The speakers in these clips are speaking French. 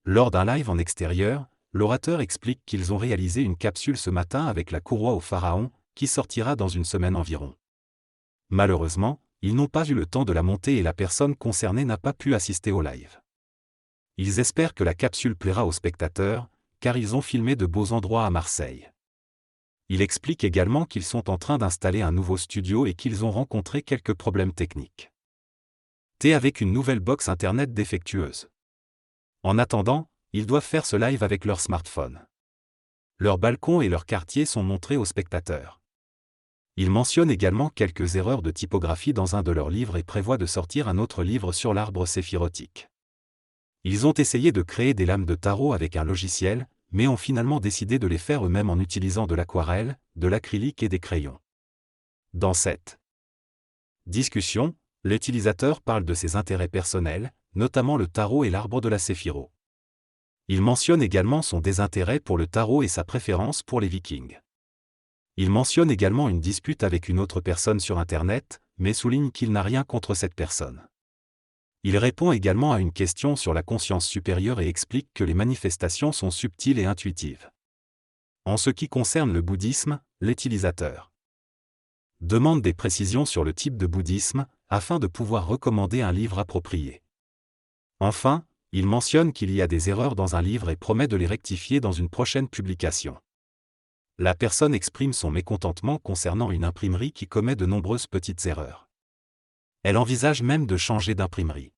Lors d'un live en extérieur, l'orateur explique qu'ils ont réalisé une capsule ce matin avec la courroie au pharaon, qui sortira dans une semaine environ. Malheureusement, ils n'ont pas eu le temps de la monter et la personne concernée n'a pas pu assister au live. Ils espèrent que la capsule plaira aux spectateurs, car ils ont filmé de beaux endroits à Marseille. Il explique également qu'ils sont en train d'installer un nouveau studio et qu'ils ont rencontré quelques problèmes techniques. Avec une nouvelle box internet défectueuse. En attendant, ils doivent faire ce live avec leur smartphone. Leur balcon et leur quartier sont montrés aux spectateurs. Ils mentionnent également quelques erreurs de typographie dans un de leurs livres et prévoient de sortir un autre livre sur l'arbre séphirotique. Ils ont essayé de créer des lames de tarot avec un logiciel, mais ont finalement décidé de les faire eux-mêmes en utilisant de l'aquarelle, de l'acrylique et des crayons. Dans cette discussion, l'utilisateur parle de ses intérêts personnels, notamment le tarot et l'arbre de la séphiro. Il mentionne également son désintérêt pour le tarot et sa préférence pour les Vikings. Il mentionne également une dispute avec une autre personne sur Internet, mais souligne qu'il n'a rien contre cette personne. Il répond également à une question sur la conscience supérieure et explique que les manifestations sont subtiles et intuitives. En ce qui concerne le bouddhisme, l'utilisateur demande des précisions sur le type de bouddhisme, afin de pouvoir recommander un livre approprié. Enfin, il mentionne qu'il y a des erreurs dans un livre et promet de les rectifier dans une prochaine publication. La personne exprime son mécontentement concernant une imprimerie qui commet de nombreuses petites erreurs. Elle envisage même de changer d'imprimerie.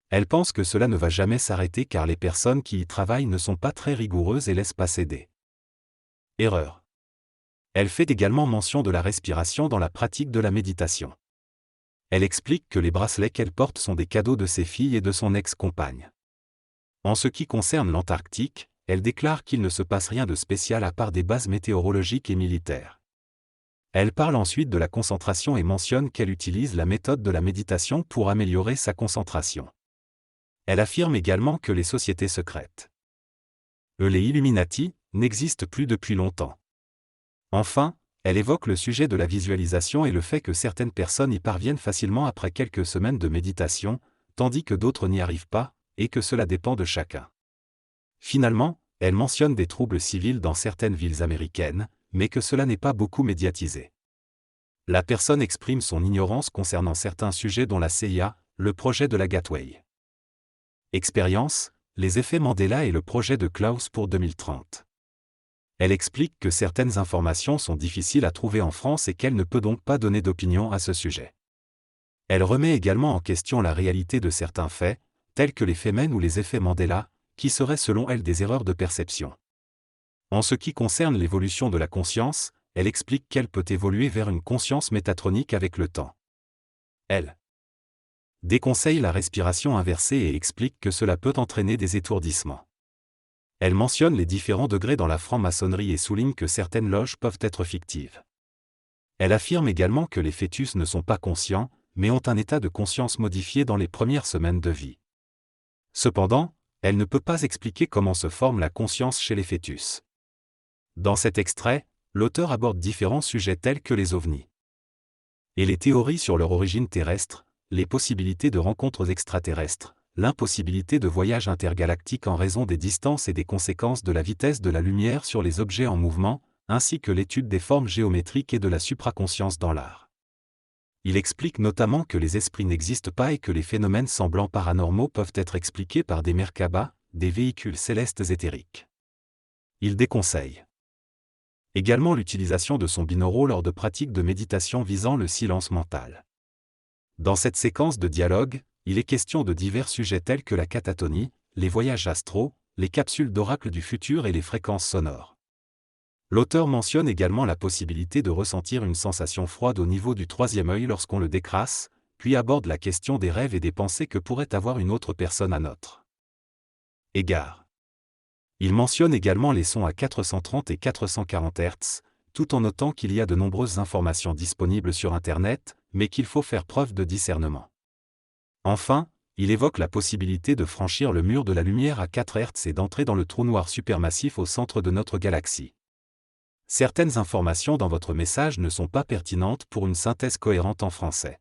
Elle pense que cela ne va jamais s'arrêter car les personnes qui y travaillent ne sont pas très rigoureuses et laissent passer des erreurs. Elle fait également mention de la respiration dans la pratique de la méditation. Elle explique que les bracelets qu'elle porte sont des cadeaux de ses filles et de son ex-compagne. En ce qui concerne l'Antarctique, elle déclare qu'il ne se passe rien de spécial à part des bases météorologiques et militaires. Elle parle ensuite de la concentration et mentionne qu'elle utilise la méthode de la méditation pour améliorer sa concentration. Elle affirme également que les sociétés secrètes, les Illuminati, n'existent plus depuis longtemps. Enfin, elle évoque le sujet de la visualisation et le fait que certaines personnes y parviennent facilement après quelques semaines de méditation, tandis que d'autres n'y arrivent pas, et que cela dépend de chacun. Finalement, elle mentionne des troubles civils dans certaines villes américaines, mais que cela n'est pas beaucoup médiatisé. La personne exprime son ignorance concernant certains sujets dont la CIA, le projet de la Gateway Expérience, les effets Mandela et le projet de Klaus pour 2030. Elle explique que certaines informations sont difficiles à trouver en France et qu'elle ne peut donc pas donner d'opinion à ce sujet. Elle remet également en question la réalité de certains faits, tels que les phénomènes ou les effets Mandela, qui seraient selon elle des erreurs de perception. En ce qui concerne l'évolution de la conscience, elle explique qu'elle peut évoluer vers une conscience métatronique avec le temps. Elle déconseille la respiration inversée et explique que cela peut entraîner des étourdissements. Elle mentionne les différents degrés dans la franc-maçonnerie et souligne que certaines loges peuvent être fictives. Elle affirme également que les fœtus ne sont pas conscients, mais ont un état de conscience modifié dans les premières semaines de vie. Cependant, elle ne peut pas expliquer comment se forme la conscience chez les fœtus. Dans cet extrait, l'auteur aborde différents sujets tels que les ovnis et les théories sur leur origine terrestre, les possibilités de rencontres extraterrestres, l'impossibilité de voyages intergalactiques en raison des distances et des conséquences de la vitesse de la lumière sur les objets en mouvement, ainsi que l'étude des formes géométriques et de la supraconscience dans l'art. Il explique notamment que les esprits n'existent pas et que les phénomènes semblants paranormaux peuvent être expliqués par des Merkabah, des véhicules célestes éthériques. Il déconseille également l'utilisation de son binaural lors de pratiques de méditation visant le silence mental. Dans cette séquence de dialogue, il est question de divers sujets tels que la catatonie, les voyages astraux, les capsules d'oracle du futur et les fréquences sonores. L'auteur mentionne également la possibilité de ressentir une sensation froide au niveau du troisième œil lorsqu'on le décrasse, puis aborde la question des rêves et des pensées que pourrait avoir une autre personne à notre égard. Il mentionne également les sons à 430 et 440 Hz, tout en notant qu'il y a de nombreuses informations disponibles sur Internet, mais qu'il faut faire preuve de discernement. Enfin, il évoque la possibilité de franchir le mur de la lumière à 4 Hz et d'entrer dans le trou noir supermassif au centre de notre galaxie. Certaines informations dans votre message ne sont pas pertinentes pour une synthèse cohérente en français.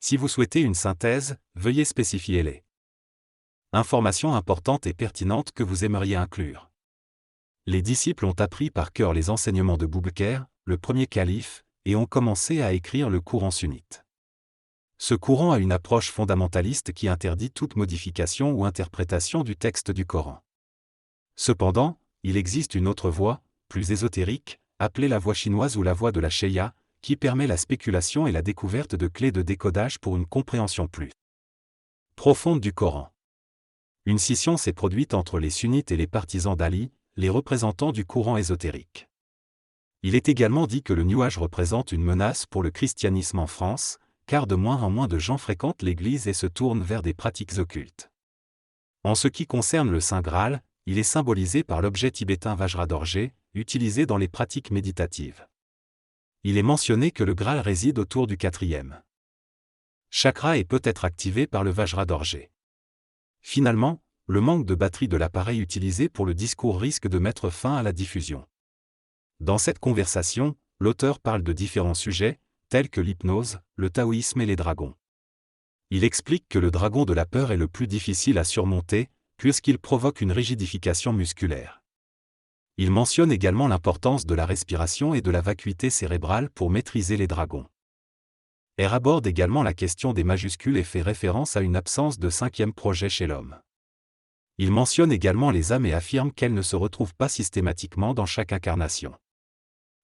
Si vous souhaitez une synthèse, veuillez spécifier les Information importante et pertinente que vous aimeriez inclure. Les disciples ont appris par cœur les enseignements de Boubekr, le premier calife, et ont commencé à écrire le Coran sunnite. Ce courant a une approche fondamentaliste qui interdit toute modification ou interprétation du texte du Coran. Cependant, il existe une autre voie, plus ésotérique, appelée la voie chinoise ou la voie de la Shia, qui permet la spéculation et la découverte de clés de décodage pour une compréhension plus profonde du Coran. Une scission s'est produite entre les sunnites et les partisans d'Ali, les représentants du courant ésotérique. Il est également dit que le New Age représente une menace pour le christianisme en France, car de moins en moins de gens fréquentent l'Église et se tournent vers des pratiques occultes. En ce qui concerne le Saint Graal, il est symbolisé par l'objet tibétain Vajradorje, utilisé dans les pratiques méditatives. Il est mentionné que le Graal réside autour du 4e chakra et peut être activé par le Vajradorje. Finalement, le manque de batterie de l'appareil utilisé pour le discours risque de mettre fin à la diffusion. Dans cette conversation, l'auteur parle de différents sujets, tels que l'hypnose, le taoïsme et les dragons. Il explique que le dragon de la peur est le plus difficile à surmonter, puisqu'il provoque une rigidification musculaire. Il mentionne également l'importance de la respiration et de la vacuité cérébrale pour maîtriser les dragons. R aborde également la question des majuscules et fait référence à une absence de 5e projet chez l'homme. Il mentionne également les âmes et affirme qu'elles ne se retrouvent pas systématiquement dans chaque incarnation.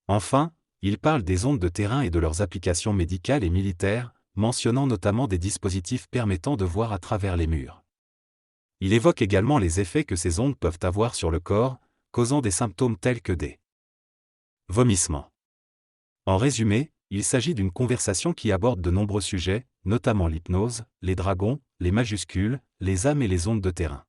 Enfin, il parle des ondes de terrain et de leurs applications médicales et militaires, mentionnant notamment des dispositifs permettant de voir à travers les murs. Il évoque également les effets que ces ondes peuvent avoir sur le corps, causant des symptômes tels que des vomissements. En résumé, il s'agit d'une conversation qui aborde de nombreux sujets, notamment l'hypnose, les dragons, les majuscules, les âmes et les ondes de terrain.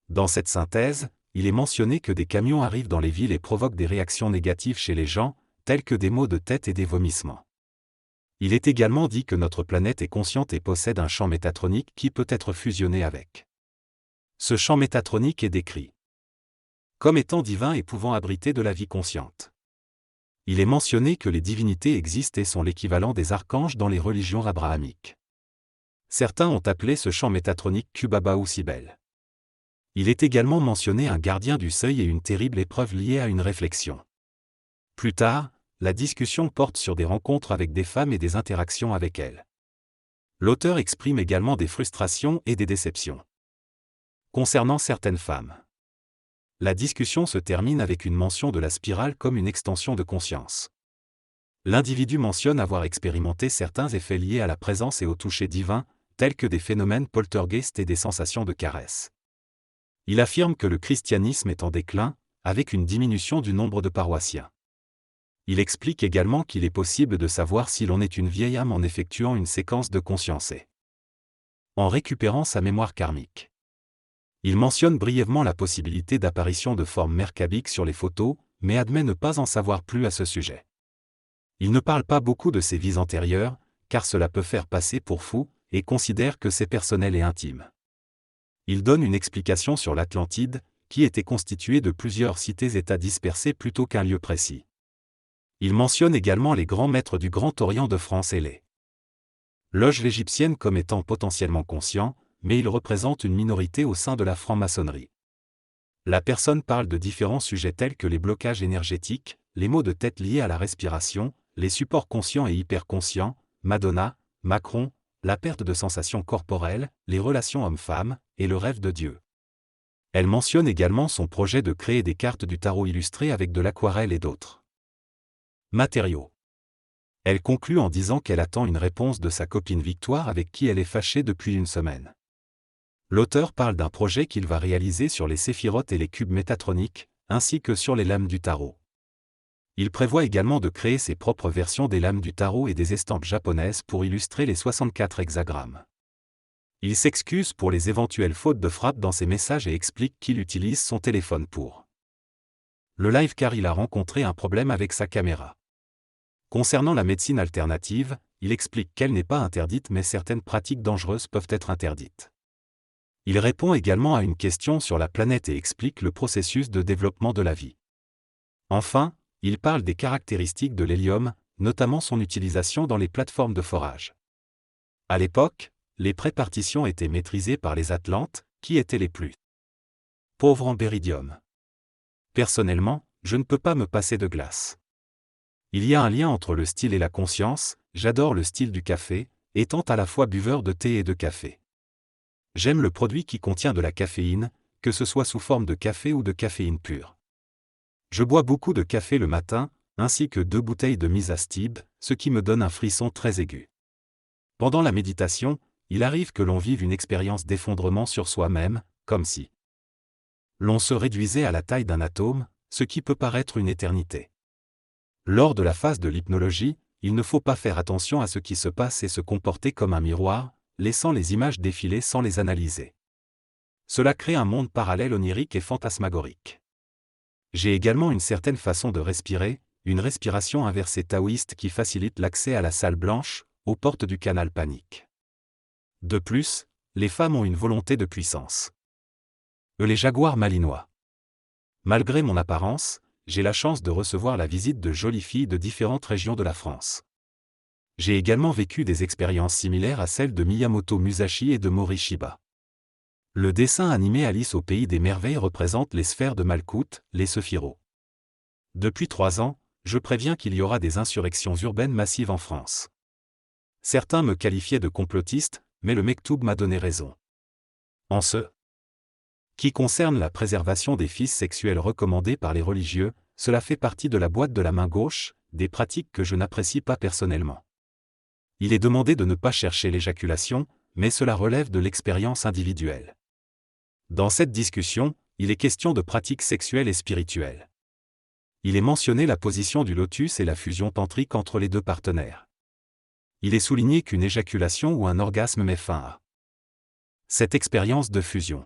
Dans cette synthèse, il est mentionné que des camions arrivent dans les villes et provoquent des réactions négatives chez les gens, tels que des maux de tête et des vomissements. Il est également dit que notre planète est consciente et possède un champ métatronique qui peut être fusionné avec. Ce champ métatronique est décrit comme étant divin et pouvant abriter de la vie consciente. Il est mentionné que les divinités existent et sont l'équivalent des archanges dans les religions abrahamiques. Certains ont appelé ce champ métatronique Kubaba ou Sibel. Il est également mentionné un gardien du seuil et une terrible épreuve liée à une réflexion. Plus tard, la discussion porte sur des rencontres avec des femmes et des interactions avec elles. L'auteur exprime également des frustrations et des déceptions concernant certaines femmes. La discussion se termine avec une mention de la spirale comme une extension de conscience. L'individu mentionne avoir expérimenté certains effets liés à la présence et au toucher divin, tels que des phénomènes poltergeist et des sensations de caresse. Il affirme que le christianisme est en déclin, avec une diminution du nombre de paroissiens. Il explique également qu'il est possible de savoir si l'on est une vieille âme en effectuant une séquence de conscience et en récupérant sa mémoire karmique. Il mentionne brièvement la possibilité d'apparition de formes merkabiques sur les photos, mais admet ne pas en savoir plus à ce sujet. Il ne parle pas beaucoup de ses vies antérieures, car cela peut faire passer pour fou, et considère que c'est personnel et intime. Il donne une explication sur l'Atlantide, qui était constituée de plusieurs cités-États dispersées plutôt qu'un lieu précis. Il mentionne également les grands maîtres du Grand Orient de France et les loges égyptiennes comme étant potentiellement conscients, mais ils représentent une minorité au sein de la franc-maçonnerie. La personne parle de différents sujets tels que les blocages énergétiques, les maux de tête liés à la respiration, les supports conscients et hyperconscients, Madonna, Macron, la perte de sensations corporelles, les relations hommes-femmes, et le rêve de Dieu. Elle mentionne également son projet de créer des cartes du tarot illustrées avec de l'aquarelle et d'autres matériaux. Elle conclut en disant qu'elle attend une réponse de sa copine Victoire avec qui elle est fâchée depuis une semaine. L'auteur parle d'un projet qu'il va réaliser sur les séphirotes et les cubes métatroniques, ainsi que sur les lames du tarot. Il prévoit également de créer ses propres versions des lames du tarot et des estampes japonaises pour illustrer les 64 hexagrammes. Il s'excuse pour les éventuelles fautes de frappe dans ses messages et explique qu'il utilise son téléphone pour le live car il a rencontré un problème avec sa caméra. Concernant la médecine alternative, il explique qu'elle n'est pas interdite mais certaines pratiques dangereuses peuvent être interdites. Il répond également à une question sur la planète et explique le processus de développement de la vie. Enfin, il parle des caractéristiques de l'hélium, notamment son utilisation dans les plateformes de forage. À l'époque, les prépartitions étaient maîtrisées par les Atlantes, qui étaient les plus pauvres en béridium. Personnellement, je ne peux pas me passer de glace. Il y a un lien entre le style et la conscience, j'adore le style du café, étant à la fois buveur de thé et de café. J'aime le produit qui contient de la caféine, que ce soit sous forme de café ou de caféine pure. Je bois beaucoup de café le matin, ainsi que 2 bouteilles de Misastib, ce qui me donne un frisson très aigu. Pendant la méditation, il arrive que l'on vive une expérience d'effondrement sur soi-même, comme si l'on se réduisait à la taille d'un atome, ce qui peut paraître une éternité. Lors de la phase de l'hypnologie, il ne faut pas faire attention à ce qui se passe et se comporter comme un miroir, laissant les images défiler sans les analyser. Cela crée un monde parallèle onirique et fantasmagorique. J'ai également une certaine façon de respirer, une respiration inversée taoïste qui facilite l'accès à la salle blanche, aux portes du canal panique. De plus, les femmes ont une volonté de puissance. Les jaguars malinois. Malgré mon apparence, j'ai la chance de recevoir la visite de jolies filles de différentes régions de la France. J'ai également vécu des expériences similaires à celles de Miyamoto Musashi et de Mori Shiba. Le dessin animé Alice au pays des merveilles représente les sphères de Malkout, les Sephiroth. Depuis 3 ans, je préviens qu'il y aura des insurrections urbaines massives en France. Certains me qualifiaient de complotiste, mais le Mektoub m'a donné raison. En ce qui concerne la préservation des fils sexuels recommandés par les religieux, cela fait partie de la boîte de la main gauche, des pratiques que je n'apprécie pas personnellement. Il est demandé de ne pas chercher l'éjaculation, mais cela relève de l'expérience individuelle. Dans cette discussion, il est question de pratiques sexuelles et spirituelles. Il est mentionné la position du lotus et la fusion tantrique entre les 2 partenaires. Il est souligné qu'une éjaculation ou un orgasme met fin à cette expérience de fusion.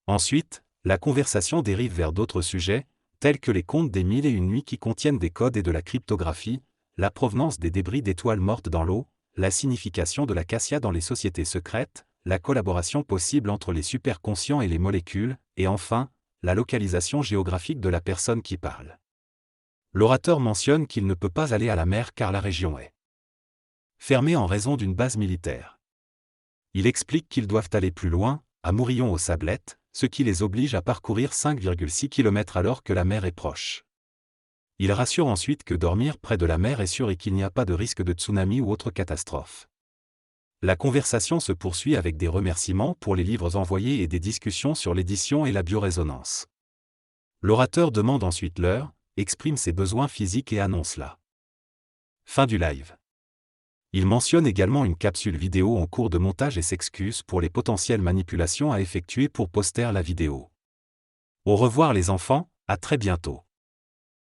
Ensuite, la conversation dérive vers d'autres sujets, tels que les contes des 1001 nuits qui contiennent des codes et de la cryptographie, la provenance des débris d'étoiles mortes dans l'eau, la signification de l'acacia dans les sociétés secrètes, la collaboration possible entre les superconscients et les molécules, et enfin, la localisation géographique de la personne qui parle. L'orateur mentionne qu'il ne peut pas aller à la mer car la région est fermée en raison d'une base militaire. Il explique qu'ils doivent aller plus loin, à Mourillon aux Sablettes, ce qui les oblige à parcourir 5,6 km alors que la mer est proche. Il rassure ensuite que dormir près de la mer est sûr et qu'il n'y a pas de risque de tsunami ou autre catastrophe. La conversation se poursuit avec des remerciements pour les livres envoyés et des discussions sur l'édition et la biorésonance. L'orateur demande ensuite l'heure, exprime ses besoins physiques et annonce la fin du live. Il mentionne également une capsule vidéo en cours de montage et s'excuse pour les potentielles manipulations à effectuer pour poster la vidéo. Au revoir les enfants, à très bientôt.